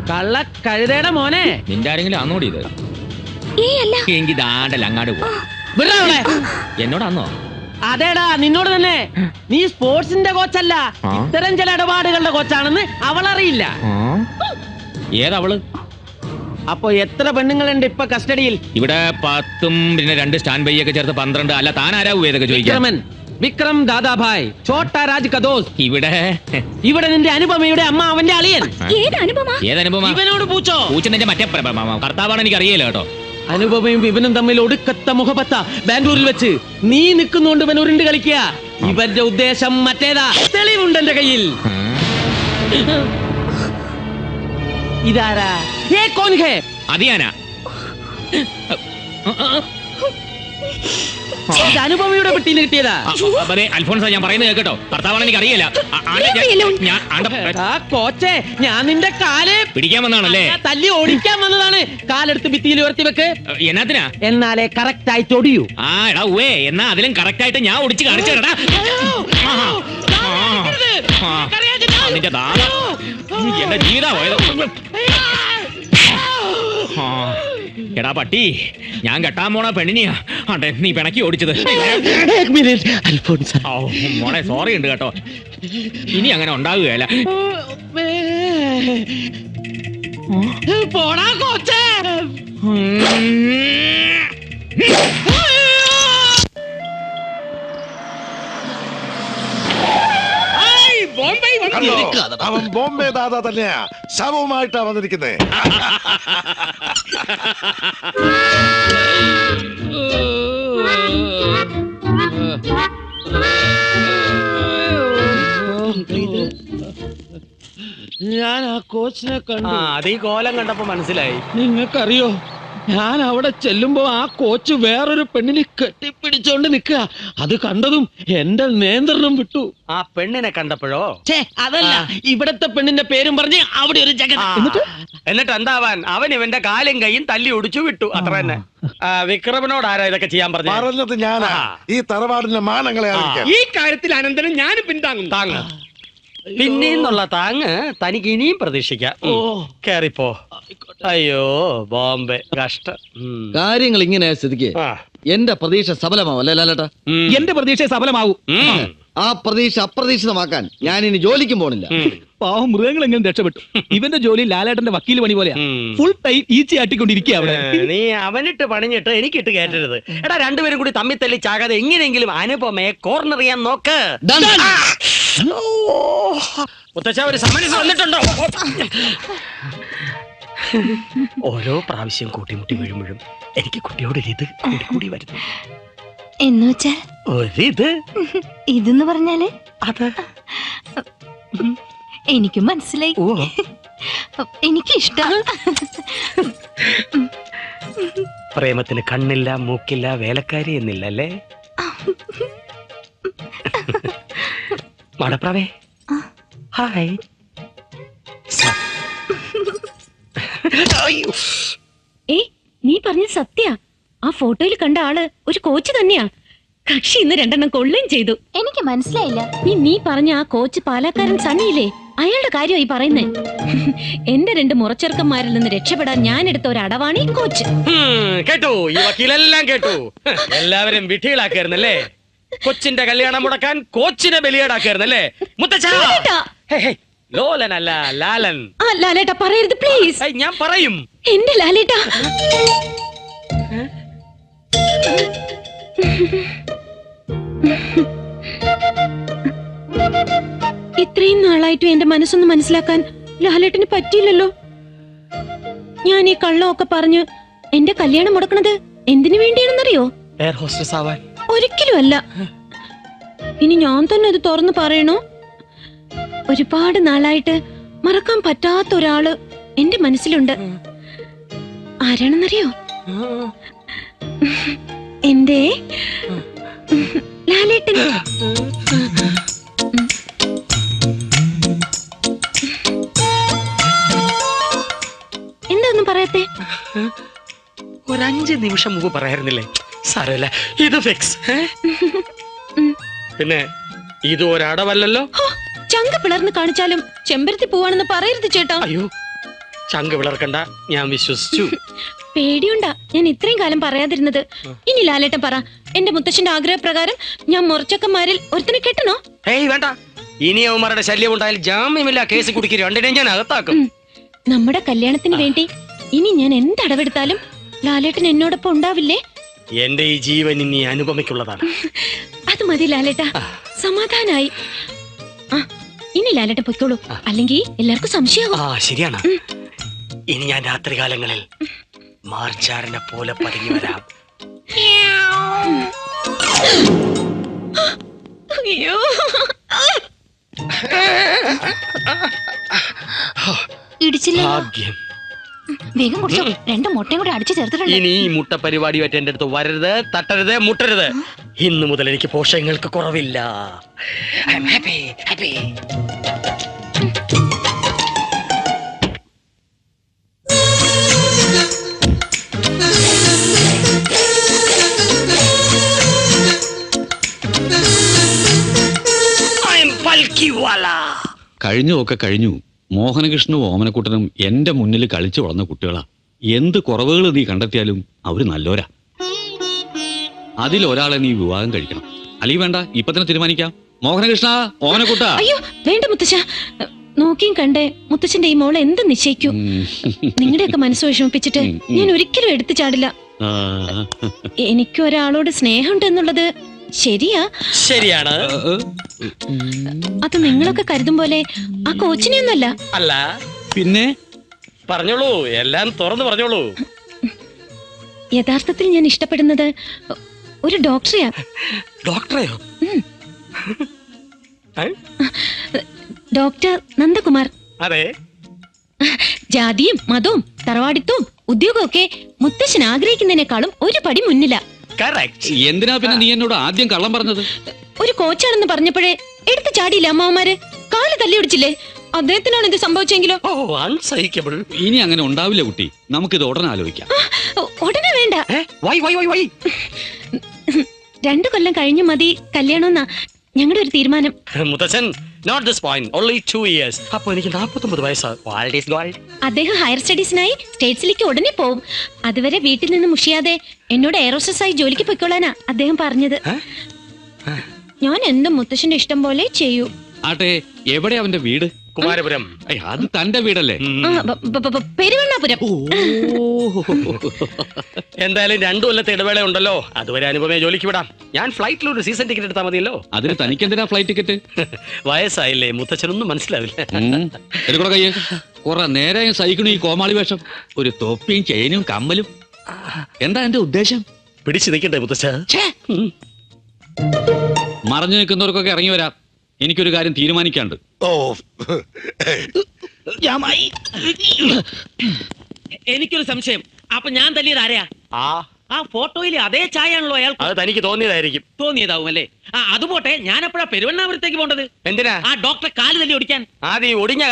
കള്ള കഴുതയുടെ മോനെ, നിന്റെ ആരെങ്കിലും അന്നോടി ഇത് എങ്കിൽ ദാണ്ടല്ല അങ്ങാട് പോ. എന്നോട് അന്നോ? അതേടാ, നിന്നോട് തന്നെ. നീ സ്പോർട്സിന്റെ കോച്ചല്ല, ഇത്തരം ചില ഇടപാടുകളുടെ കോച്ചാണെന്ന് അവളറിയില്ല. ഏതവള്? അപ്പൊ എത്ര പെണ്ണുങ്ങളുണ്ട് ഇപ്പൊ കസ്റ്റഡിയിൽ? ഇവിടെ 10 പിന്നെ 2 സ്റ്റാൻഡ് ബൈ ഒക്കെ ചേർത്ത് 12. അല്ല, താൻ ആരാവൂ ഏതൊക്കെ ചോദിക്കാം? വിക്രം ദാദാഭായ്, ഛോട്ടാ രാജ് का दोस्त. ഇവിടെ നിന്റെ അനുപമയുടെ അമ്മ, അവന്റെ അളിയൻ. ഏതനുപമ? ഇവനോട് പൂച്ചോ? പൂച്ചന്റെ മറ്റേ കർത്താവാണ്, എനിക്ക് അറിയില്ല കേട്ടോ. അനുപമയും ഇവനും തമ്മിൽ ഒടുക്കത്ത മുഖപത്ത ബാംഗ്ലൂരിൽ വെച്ച്. നീ നിൽക്കുന്നോണ്ട് ഇവൻ ഉരുണ്ട് കളിക്കുക. ഇവന്റെ ഉദ്ദേശം മറ്റേതാ. തെളിവുണ്ട് എന്റെ കയ്യിൽ. ഇതാരാ? അതിയാനാ? അനുപമയുടെ പെട്ടിന്ന് കിട്ടിയതാ. അൽഫോൺസ, ഞാൻ പറയുന്നത് കേട്ടോ. കർത്താവാണ്, എനിക്ക് അറിയില്ല. കോച്ചേ, ഞാൻ നിന്റെ കാല് പിടിക്കാൻ വന്നതാണല്ലേ? തല്ലി ഓടിക്കാൻ വന്നതാണ്. കാലെടുത്ത് ഭിത്തിയിൽ ഉയർത്തി വെക്ക്. എന്നാത്തിനാ? എന്നാലേ കറക്റ്റ് ആയിട്ട് ഒടിയൂ. എന്നാ അതിലും കറക്റ്റ് ആയിട്ട് ഞാൻ ഒടിച്ച് കാണിച്ചേടാ. നിന്റെ ദാദാ എന്റെ ജീവിതമായത്. എടാ പട്ടി, ഞാൻ കെട്ടാൻ പോണ പെണ്ണിനെയാ നീ പിണക്കി ഓടിച്ചത്. മോളെ, സോറി ഉണ്ട് കേട്ടോ. ഇനി അങ്ങനെ ഉണ്ടാവുകയല്ല. പോടാ കോച്ചേ. അവൻ ബോംബെ ദാദാ തന്നെയാ. ശവവുമായിട്ടാ വന്നിരിക്കുന്നേ. ഞാൻ ആ കോച്ചിനെ കണ്ടു. അത് ഈ കോലം കണ്ടപ്പോ മനസ്സിലായി. നിങ്ങൾക്കറിയോ, ഞാൻ അവിടെ ചെല്ലുമ്പോ ആ കോച്ച് വേറൊരു പെണ്ണിനെ കെട്ടിപ്പിടിച്ചോണ്ട് നിക്കുക. അത് കണ്ടതും എന്റെ നിയന്ത്രണം വിട്ടു. ആ പെണ്ണിനെ കണ്ടപ്പോഴോ? അതല്ല, ഇവിടത്തെ പെണ്ണിന്റെ പേരും പറഞ്ഞ് അവിടെ ഒരു ജഗൻ. എന്നിട്ട് എന്താവാൻ? അവൻ ഇവന്റെ കാലും കൈയും തല്ലി ഒടിച്ചു വിട്ടു, അത്ര തന്നെ. വിക്രമനോട് ആരാ ഇതൊക്കെ ചെയ്യാൻ പറഞ്ഞത്? ഞാനാ. ഈ തറവാടിന്റെ മാനങ്ങളെ ഈ കാര്യത്തിൽ അനന്തരം ഞാൻ പിന്താങ്ങും. താങ്ങ് പിന്നെന്നുള്ള താങ്ങ് തനിക്ക് ഇനിയും പ്രതീക്ഷിക്കാം. കേറിപ്പോ. അയ്യോ ബോംബെ, കഷ്ടം. കാര്യങ്ങൾ ഇങ്ങനെ സ്ഥിതിക്ക് എന്റെ പ്രതീക്ഷ സഫലമാവല്ലേ ലാലേട്ടാ? എന്റെ പ്രതീക്ഷ സഫലമാവും. ആ പ്രതീക്ഷ അപ്രതീക്ഷിതമാക്കാൻ ഞാൻ ഇനി ജോലിക്കും പോണില്ല. പാവം മൃഗങ്ങൾ എങ്ങനെ രക്ഷപ്പെട്ടു. ഇവന്റെ ജോലി ലാലേട്ടന്റെ വക്കീൽ പണി പോലെയാ. ഫുൾ ടൈം ഈച്ചയാട്ടിക്കൊണ്ടിരിക്കുക അവിടെ. നീ അവനിട്ട് പണിഞ്ഞിട്ട് എനിക്കിട്ട് കേട്ടരുത്. എടാ, രണ്ടുപേരും കൂടി തമ്മിൽ തല്ലി ചാകാതെ എങ്ങനെയെങ്കിലും അനുപമയെ കോർണർ ചെയ്യാൻ നോക്ക്. മുത്തച്ഛ, ഒരു സമരസ് വന്നിട്ടുണ്ടോ? ഓരോ പ്രാവശ്യം കൂട്ടിമുട്ടി വീഴുമ്പോഴും എനിക്ക് കുട്ടിയോട് ഇത് കൂടി വരുന്നു. എന്ന് വെച്ചാൽ ഒരിത് ഇതെന്ന് പറഞ്ഞാല് അത് എനിക്ക് മനസ്സിലായി. എനിക്കിഷ്ടം. പ്രേമത്തിന് കണ്ണില്ല, മൂക്കില്ല, വേലക്കാരി എന്നില്ല അല്ലേ? മടപ്രാവേ, ഹായ്. നീ പറഞ്ഞ സത്യ? ആ ഫോട്ടോയിൽ കണ്ട ആള് ഒരു കോച്ച് തന്നെയാ. കക്ഷി ഇന്ന് 2 കൊള്ളുകയും ചെയ്തു. എനിക്ക് മനസ്സിലായില്ല. നീ പറഞ്ഞ ആ കോച്ച് പാലക്കാരൻ സണ്ണിയില്ലേ, അയാളുടെ കാര്യമായി പറയുന്നേ. എന്റെ 2 മുറച്ചെറുക്കന്മാരിൽ നിന്ന് രക്ഷപ്പെടാൻ ഞാൻ എടുത്ത ഒരു അടവാണ് ഈ കോച്ച്. കേട്ടു, ഈ വക്കീലെല്ലാം കേട്ടു. എല്ലാവരും വിധികളാക്കായിരുന്നല്ലേ? കൊച്ചിന്റെ കല്യാണം മുടക്കാൻ കോച്ചിനെ ബലിയാടാക്കായിരുന്നല്ലേ? മുത്തച്ഛ, ലോലനല്ല ലാലൻ. ലാലേട്ടാ പറയരുത് പ്ലീസ്. ഞാൻ പറയും. എന്റെ ലാലേട്ടാ, ഇത്രയും നാളായിട്ടും എന്റെ മനസ്സൊന്ന് മനസ്സിലാക്കാൻ ലാലേട്ടന് പറ്റിയില്ലല്ലോ. ഞാൻ ഈ കള്ളമൊക്കെ പറഞ്ഞ് എന്റെ കല്യാണം മുടക്കണത് എന്തിനു വേണ്ടിയാണെന്നറിയോ? എയർ ഹോസ്റ്റസ് ആവാൻ. ഒരിക്കലും അല്ല. ഇനി ഞാൻ തന്നെ അത് തുറന്നു പറയണോ? ഒരുപാട് നാളായിട്ട് മറക്കാൻ പറ്റാത്ത ഒരാള് എന്റെ മനസ്സിലുണ്ട്. ആരാണെന്നറിയോ? എന്റെ ലാലേട്ടൻ. എന്താ ഒന്നും പറയത്തെ? ഒരു 5 നിമിഷം മുമ്പ് പറയായിരുന്നില്ലേ സാരമില്ല, ഇത് ഫിക്സ്. പിന്നെ ഇത് ഒരടവല്ലല്ലോ. ഹോ, ചങ്ക പിളർന്ന് കാണിച്ചാലും ചെമ്പരത്തി പൂവാണെന്ന് പറയരുത് ചേട്ടാ. അയ്യോ, ചങ്ക വിളർക്കണ്ട, ഞാൻ വിശ്വസിച്ചു. പേടിയുണ്ടാ ഞാൻ ഇത്രയും കാലം പറയാതിരുന്നത്. ഇനി ലാലേട്ടൻ പറ, എന്റെ മുത്തശ്ശന്റെ ആഗ്രഹപ്രകാരം ഞാൻ മുറച്ചക്കന്മാരിൽ ഒരുത്തനെ കെട്ടണോ? ഏയ് വേണ്ട, ഇനി അവന്മാരുടെ ശല്യം ഉണ്ടായാൽ ജാമ്യമില്ല കേസ് കുടിക്കും, രണ്ടിനെയും ഞാൻ അകത്താക്കും. നമ്മുടെ കല്യാണത്തിന് വേണ്ടി ഇനി ഞാൻ എന്തടവെടുത്താലും ലാലേട്ടൻ എന്നോടൊപ്പം ഉണ്ടാവില്ലേ? എന്റെ ഈ ജീവൻ ഇനി അനുപമയ്ക്കുള്ളതാണ്. അത് മതി ലാലേട്ടാ, സമാധാനായി. ആ ഇനി ലാലേട്ടൻ പൊയ്ക്കോളൂ, അല്ലെങ്കിൽ എല്ലാവർക്കും സംശയമാവും. ആ ശരിയാണ്. ഇനി ഞാൻ രാത്രികാലങ്ങളിൽ മാർച്ചാരനെ പോലെ പതുങ്ങി വരാം. അയ്യോ, ഇടിച്ചില്ല, ഭാഗ്യം. വേഗം കുടിച്ചോ. 2 മുട്ടയും കൂടെ അടിച്ചു ചേർത്തിട്ടുണ്ട്. ഇനി ഈ മുട്ട പരിപാടിയായിട്ട് എന്റെ അടുത്ത് വരരുത്, തട്ടരുത്, മുട്ടരുത്. ഇന്നു മുതൽ എനിക്ക് പോഷകങ്ങൾക്ക് കുറവില്ല. I am happy, happy. I am bulky wala. കഴിഞ്ഞൊക്കെ കഴിഞ്ഞു. മോഹനകൃഷ്ണനും ഓമനക്കുട്ടനും എന്റെ മുന്നിൽ കളിച്ചു വളർന്ന കുട്ടികളാ. എന്ത് കുറവുകൾ നീ കണ്ടെത്തിയാലും അവര് നല്ലോരാ. അതിലൊരാളെ നീ വിവാഹം കഴിക്കണം. അല്ലെങ്കിൽ വേണ്ട, ഇപ്പൊ തന്നെ തീരുമാനിക്കാം. മോഹനകൃഷ്ണ, ഓമനക്കുട്ട. അയ്യോ വേണ്ട മുത്തശ്ശ, നോക്കിയും കണ്ടേ മുത്തച്ഛന്റെ ഈ മോളെ എന്ത് നിശ്ചയിക്കൂ. നിങ്ങളുടെയൊക്കെ മനസ്സ് വിഷമിപ്പിച്ചിട്ട് ഞാൻ ഒരിക്കലും എടുത്തു ചാടില്ല. എനിക്ക് ഒരാളോട് സ്നേഹമുണ്ട് എന്നുള്ളത് ശരിയാ, ശരിയാണ്. അത് നിങ്ങളൊക്കെ കരുതും പോലെ ആ കോച്ചിനെ ഒന്നല്ല. അല്ല പിന്നെ പറഞ്ഞോളൂ, എല്ലാം തുറന്നു പറഞ്ഞോളൂ. യഥാർത്ഥത്തിൽ ഞാൻ ഇഷ്ടപ്പെടുന്നത് ഒരു ഡോക്ടറെയാ. ഡോക്ടറെയോ? ഡോക്ടർ നന്ദകുമാർ. അതെ. ജാതിയും മതവും തറവാടിത്തവും ഉദ്യോഗവും ഒക്കെ മുത്തശ്ശൻ ആഗ്രഹിക്കുന്നതിനേക്കാളും ഒരു പടി മുന്നിലാ. എന്തിനാ പിന്നെ നീ എന്നോട് ആദ്യം കള്ളം പറഞ്ഞത്? ഒരു കോച്ചാണെന്ന് പറഞ്ഞപ്പോഴേ എടുത്തു ചാടിയില്ല അമ്മാവന്മാര്, കാല് തല്ലി ഒടിച്ചില്ലേ? അദ്ദേഹത്തിനാണ് ഇത് സംഭവിച്ചെങ്കിലോ? അൺസഹിക്കബിൾ. ഇനി അങ്ങനെ ഉണ്ടാവില്ല കുട്ടി, നമുക്കിത് ഉടനെ ആലോചിക്കാം. ഉടനെ വേണ്ട, വൈ വൈ വൈ വൈ 2 കൊല്ലം കഴിഞ്ഞു മതി കല്യാണമെന്നാ ഞങ്ങളുടെ ഒരു തീരുമാനം. മുത്തച്ഛൻ, note this point, only 2 years. അപ്പൊ എനിക്ക് 49 വയസ്സ്. Gold is gold. അദ്ദേഹം ഹയർ സ്റ്റഡീസിനായി സ്റ്റേറ്റ്സിലേക്ക് ഉടനെ പോവും. അതുവരെ വീട്ടിൽ നിന്ന് മുഷിയാതെ എന്നോട് എയറോസ്റ്റസ് ആയി ജോലിക്ക് പൊയ്ക്കൊള്ളാനാ അദ്ദേഹം പറഞ്ഞത്. ഞാൻ എന്തും മുത്തശ്ശന്റെ ഇഷ്ടം പോലെ ചെയ്യൂ. ആട്ടെ, എവിടെ അവന്റെ വീട്? കുമാരപുരം. അത് തന്റെ വീടല്ലേ? പെരുവണ്ണാപുരം. എന്തായാലും 2 കൊല്ലത്തെ ഇടവേള ഉണ്ടല്ലോ, അതുവരെ അനുപമയെ ജോലിക്ക് വിടാം. ഞാൻ ഫ്ലൈറ്റിൽ ഒരു സീസൺ ടിക്കറ്റ് എടുത്താൽ മതിയല്ലോ. അതിന് തനിക്ക് എന്തിനാ ഫ്ലൈറ്റ് ടിക്കറ്റ്? വയസ്സായില്ലേ, മുത്തച്ഛനൊന്നും മനസ്സിലാവില്ല. എടുക്കൂടെ കയ്യെ. കുറെ നേരം സഹിക്കണു ഈ കോമാളി വേഷം. ഒരു തൊപ്പിയും ചെയിനും കമ്മലും. എന്താ എന്റെ ഉദ്ദേശം? പിടിച്ചു നിൽക്കട്ടെ മുത്തച്ഛ. മറഞ്ഞു നിൽക്കുന്നവർക്കൊക്കെ ഇറങ്ങി വരാം. എനിക്കൊരു കാര്യം തീരുമാനിക്കാണ്ട്. ഓ എനിക്കൊരു സംശയം. അപ്പൊ ഞാൻ തല്ലിയത് ആരെയാ? ആ ഫോട്ടോയിലെ അതേ ചായയാണല്ലോ അയാൾ. അത് തനിക്ക് തോന്നിയതായിരിക്കും. തോന്നിയതാവും അല്ലേ? അതുപോട്ടെ, ഞാൻ എപ്പോഴാ പെരുവണ്ണാപുരത്തേക്ക് പോണ്ടത്? എന്തിനാ? ആ ഡോക്ടറെ കാല് തല്ലി ഓടിക്കാൻ. ആദ്യം ഒടിഞ്ഞ